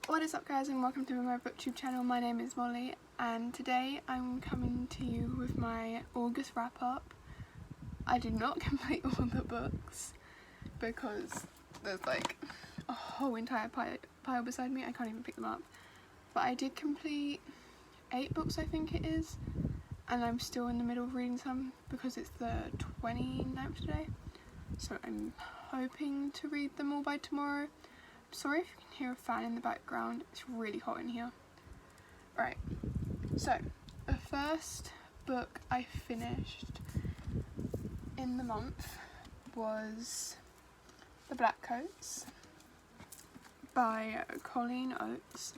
What is up guys, and welcome to my booktube channel. My name is Molly and today I'm coming to you with my August wrap up. I did not complete all the books because there's like a whole entire pile beside me. I can't even pick them up. But I did complete 8 books, I think it is, and I'm still in the middle of reading some because it's the 29th today. So I'm hoping to read them all by tomorrow. Sorry if you can hear a fan in the background, it's really hot in here. Right, so the first book I finished in the month was The Black Coats by Colleen Oates.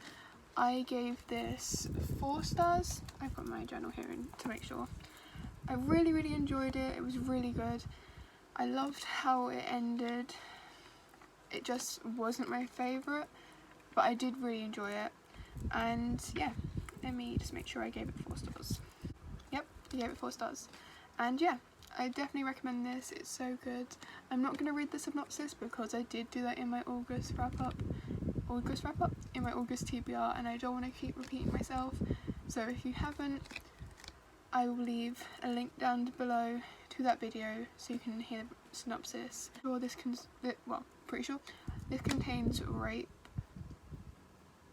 I gave this 4 stars. I've got my journal here to make sure. I really enjoyed it, it was really good. I loved how it ended. It just wasn't my favourite, but I did really enjoy it. And yeah, let me just make sure I gave it 4 stars. Yep, I gave it 4 stars. And yeah, I definitely recommend this, it's so good. I'm not going to read the synopsis because I did do that in my August wrap up, in my August TBR, and I don't want to keep repeating myself. So if you haven't, I will leave a link down below to that video so you can hear the synopsis. Pretty sure this contains rape,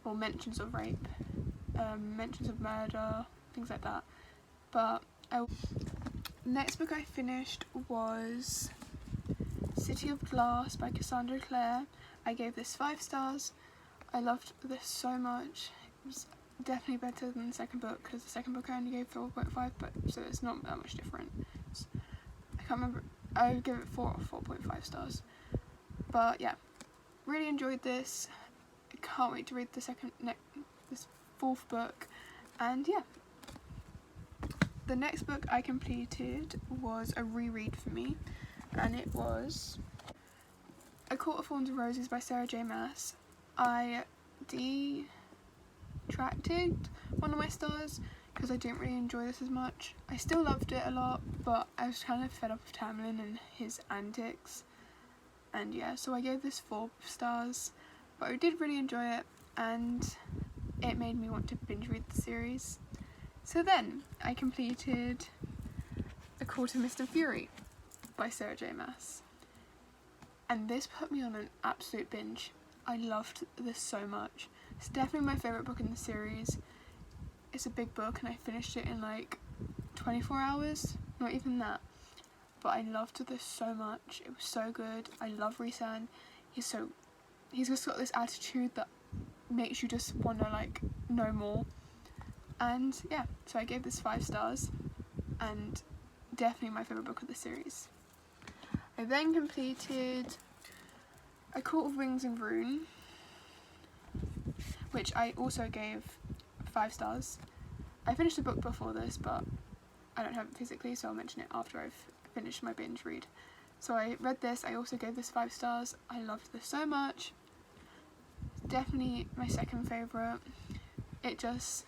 or mentions of rape, mentions of murder, things like that. But next book I finished was City of Glass by Cassandra Clare. I gave this 5 stars. I loved this so much. It was definitely better than the second book because the second book I only gave 4.5, but so it's not that much different. I can't remember. I would give it 4 or 4.5 stars. But yeah, really enjoyed this. I can't wait to read this 4th book. And yeah, the next book I completed was a reread for me, and it was A Court of Thorns and Roses by Sarah J Maas. I detracted one of my stars because I didn't really enjoy this as much. I still loved it a lot, but I was kind of fed up of Tamlin and his antics. And yeah, so I gave this 4 stars, but I did really enjoy it and it made me want to binge read the series. So then I completed A Court of Mist and Fury by Sarah J Maas, and this put me on an absolute binge. I loved this so much. It's definitely my favourite book in the series. It's a big book and I finished it in like 24 hours, not even that. But I loved this so much. It was so good. I love Rhysand. He's just got this attitude that makes you just want to like know more. And yeah, so I gave this 5 stars and definitely my favourite book of the series. I then completed A Court of Wings and Rune, which I also gave 5 stars. I finished the book before this, but I don't have it physically, so I'll mention it after I've finished my binge read. So I read this, I also gave this 5 stars. I loved this so much. Definitely my second favourite. It was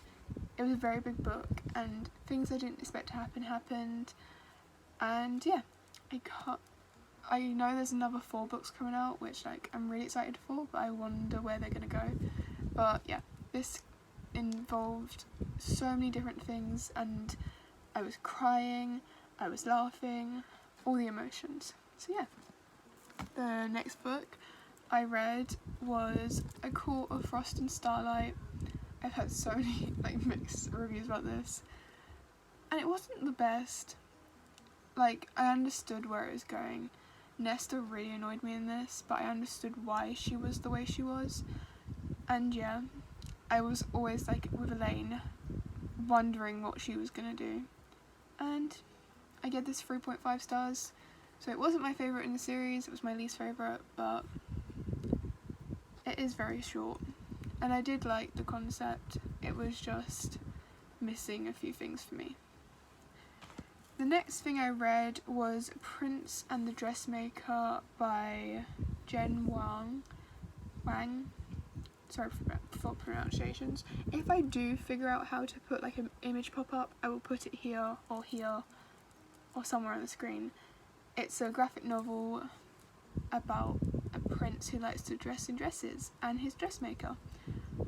a very big book and things I didn't expect to happen happened. And yeah, I know there's another 4 books coming out, which like I'm really excited for, but I wonder where they're gonna go. But yeah, this involved so many different things and I was crying, I was laughing, all the emotions. So yeah. The next book I read was A Court of Frost and Starlight. I've heard so many like mixed reviews about this, and it wasn't the best. Like, I understood where it was going. Nesta really annoyed me in this, but I understood why she was the way she was. And yeah, I was always like with Elaine, wondering what she was gonna do. And I gave this 3.5 stars. So it wasn't my favourite in the series, it was my least favourite, but it is very short. And I did like the concept, it was just missing a few things for me. The next thing I read was Prince and the Dressmaker by Jen Wang. Sorry for pronunciations. If I do figure out how to put like an image pop up, I will put it here or somewhere on the screen. It's a graphic novel about a prince who likes to dress in dresses and his dressmaker.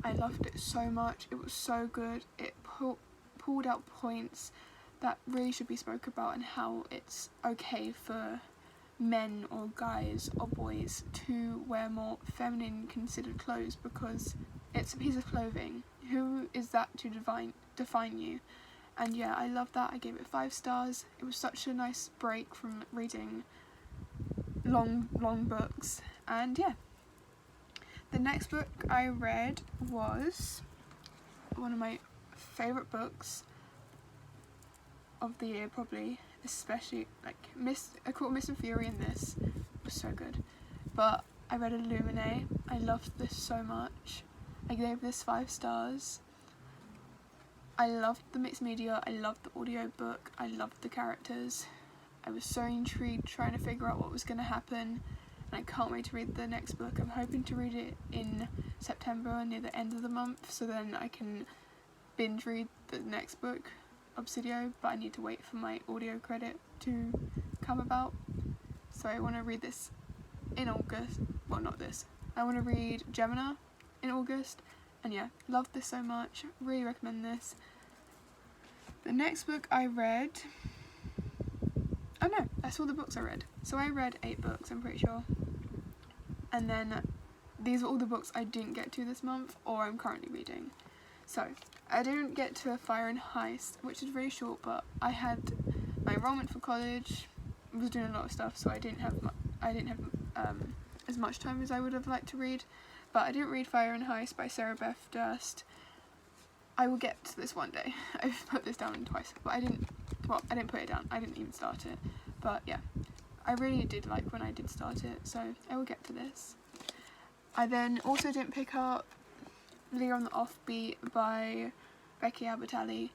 I loved it so much. It was so good. It pulled out points that really should be spoken about, and how it's okay for men or guys or boys to wear more feminine considered clothes, because it's a piece of clothing. Who is that to define you? And yeah, I love that. I gave it 5 stars. It was such a nice break from reading long books. And yeah, the next book I read was one of my favourite books of the year, probably, especially like I caught Miss and Fury in this. It was so good. But I read Illuminae. I loved this so much. I gave this 5 stars. I loved the mixed media, I loved the audiobook, I loved the characters. I was so intrigued trying to figure out what was going to happen, and I can't wait to read the next book. I'm hoping to read it in September, near the end of the month, so then I can binge read the next book, Obsidio, but I need to wait for my audio credit to come about. So I want to read this in August. Well, not this. I want to read Gemini in August. And yeah, love this so much. Really recommend this. The next book I read... Oh no, that's all the books I read. So I read 8 books, I'm pretty sure. And then these are all the books I didn't get to this month, or I'm currently reading. So, I didn't get to Fire and Heist, which is really short, but I had my enrollment for college, was doing a lot of stuff, so I didn't have as much time as I would have liked to read. But I didn't read Fire and Heist by Sarah Beth Durst. I will get to this one day. I've put this down twice, but I didn't put it down. I didn't even start it. But yeah, I really did like when I did start it, so I will get to this. I then also didn't pick up Leah on the Offbeat by Becky Albertalli.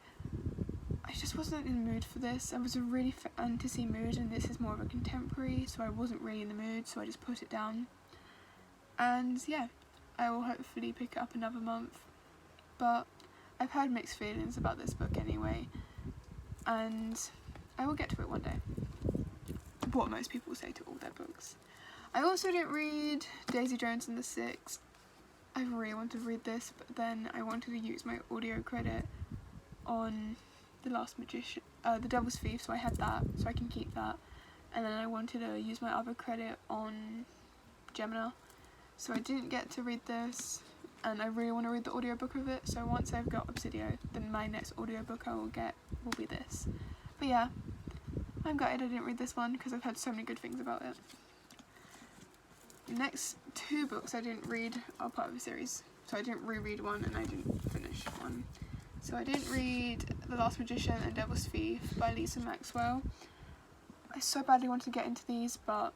I just wasn't in the mood for this. I was a really fantasy mood, and this is more of a contemporary, so I wasn't really in the mood, so I just put it down. And yeah, I will hopefully pick it up another month, but I've had mixed feelings about this book anyway, and I will get to it one day. What most people say to all their books. I also didn't read Daisy Jones and the Six. I really wanted to read this, but then I wanted to use my audio credit on The Last Magician, The Devil's Thief, so I had that, so I can keep that. And then I wanted to use my other credit on Gemini. So I didn't get to read this, and I really want to read the audiobook of it, so once I've got Obsidio, then my next audiobook I will get will be this. But yeah, I'm gutted I didn't read this one, because I've heard so many good things about it. The next 2 books I didn't read are part of a series, so I didn't reread one and I didn't finish one. So I didn't read The Last Magician and Devil's Thief by Lisa Maxwell. I so badly wanted to get into these, but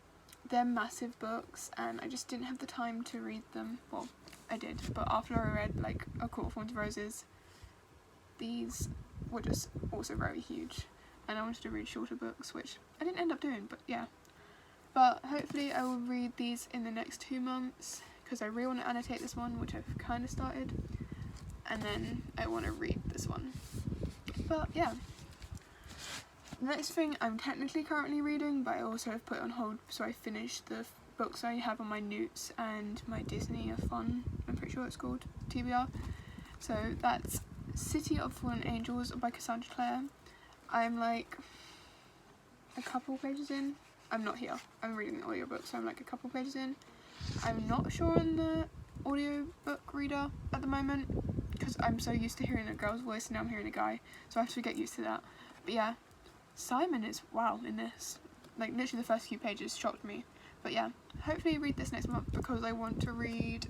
they're massive books and I just didn't have the time to read them. Well, I did, but after I read like A Court of Thorns and Roses, these were just also very huge, and I wanted to read shorter books, which I didn't end up doing, but yeah. But hopefully I will read these in the next 2 months, because I really want to annotate this one, which I've kind of started, and then I want to read this one. But yeah. The next thing I'm technically currently reading, but I also have put it on hold, so I finished the books I have on my Newts and my Disney of Fun, I'm pretty sure it's called, TBR. So that's City of Fallen Angels by Cassandra Clare. I'm like a couple pages in. I'm not here. I'm reading the audiobook, so I'm like a couple pages in. I'm not sure on the audiobook reader at the moment, because I'm so used to hearing a girl's voice and now I'm hearing a guy, so I have to get used to that. But yeah, Simon is wow in this. Like literally the first few pages shocked me. But yeah, hopefully read this next month, because I want to read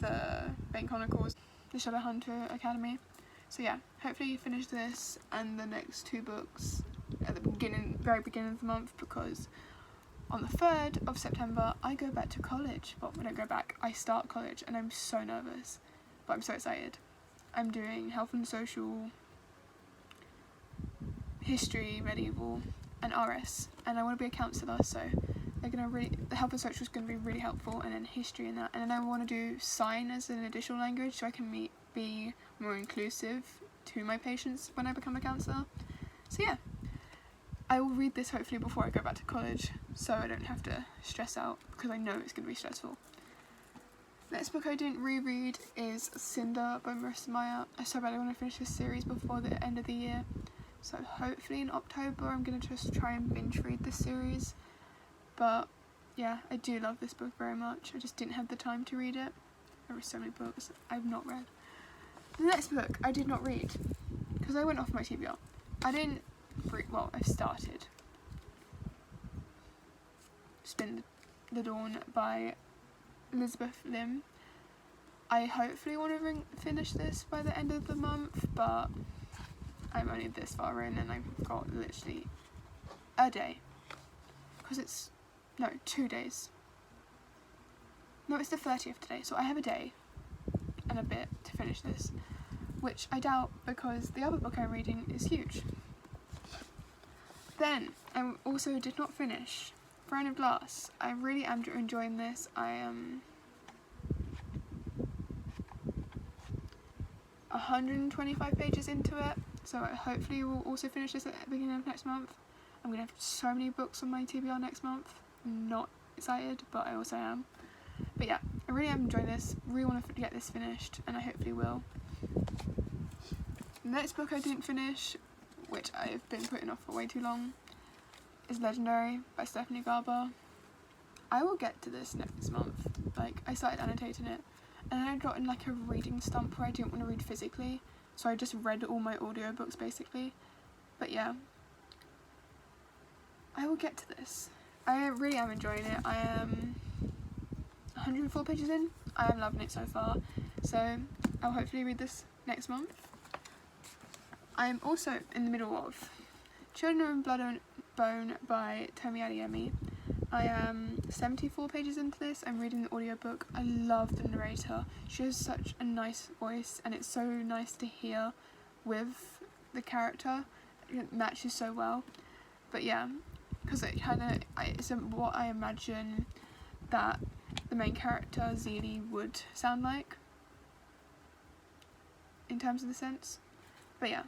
the Bane Chronicles, the Shadowhunter Academy. So yeah, hopefully finish this and the next 2 books at the very beginning of the month, because on the 3rd of September I go back to college. Well, I don't go back, I start college, and I'm so nervous, but I'm so excited. I'm doing health and social, history, medieval, and RS, and I want to be a counsellor, so the health and social is going to be really helpful, and then history and that, and then I want to do sign as an additional language so I can be more inclusive to my patients when I become a counsellor. So yeah, I will read this hopefully before I go back to college, so I don't have to stress out, because I know it's going to be stressful. Next book I didn't reread is Cinder by Marissa Meyer. I so badly want to finish this series before the end of the year, so hopefully in October I'm going to just try and binge read this series. But yeah, I do love this book very much. I just didn't have the time to read it. There are so many books I've not read. The next book I did not read because I went off my TBR. I didn't read, well, I started. Spin the Dawn by Elizabeth Lim. I hopefully want to finish this by the end of the month, but I'm only this far in and I've got literally a day. Because it's, no, 2 days. No, it's the 30th today, so I have a day and a bit to finish this, which I doubt because the other book I'm reading is huge. Then, I also did not finish Throne of Glass. I really am enjoying this. I am 125 pages into it, so I hopefully will also finish this at the beginning of next month. I'm going to have so many books on my TBR next month. I'm not excited, but I also am. But yeah, I really am enjoying this. Really want to get this finished, and I hopefully will. The next book I didn't finish, which I've been putting off for way too long, is Legendary by Stephanie Garber. I will get to this next month. Like, I started annotating it, and I got in like a reading slump where I didn't want to read physically, so I just read all my audiobooks basically. But yeah, I will get to this. I really am enjoying it. I am 104 pages in. I am loving it so far, so I'll hopefully read this next month. I am also in the middle of Children of Blood and Bone by Tomi Adeyemi. I am 74 pages into this. I'm reading the audiobook. I love the narrator. She has such a nice voice, and it's so nice to hear with the character. It matches so well. But yeah, because it kind of, it's what I imagine that the main character, Zeely, would sound like in terms of the sense. But yeah,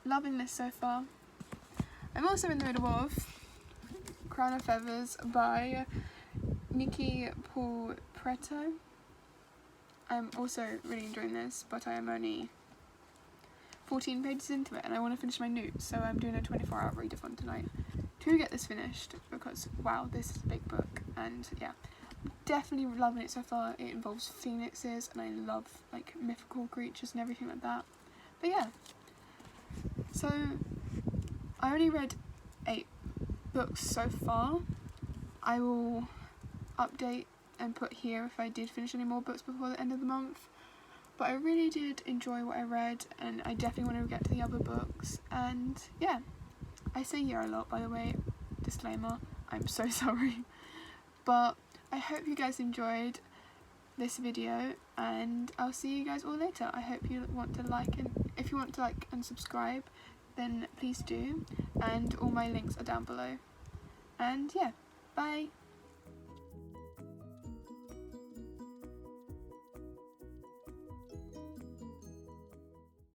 loving this so far. I'm also in the middle of Crown of Feathers by Nikki Paul Preto. I'm also really enjoying this, but I am only 14 pages into it and I want to finish my notes, so I'm doing a 24-hour readathon tonight to get this finished because wow, this is a big book. And yeah, definitely loving it so far. It involves phoenixes and I love like mythical creatures and everything like that. But yeah, so I only read 8 books so far. I will update and put here if I did finish any more books before the end of the month. But I really did enjoy what I read, and I definitely want to get to the other books. And yeah, I say yeah a lot, by the way, disclaimer, I'm so sorry. But I hope you guys enjoyed this video, and I'll see you guys all later. I hope you want to like, and if you want to like and subscribe, then please do, and all my links are down below. And yeah, bye.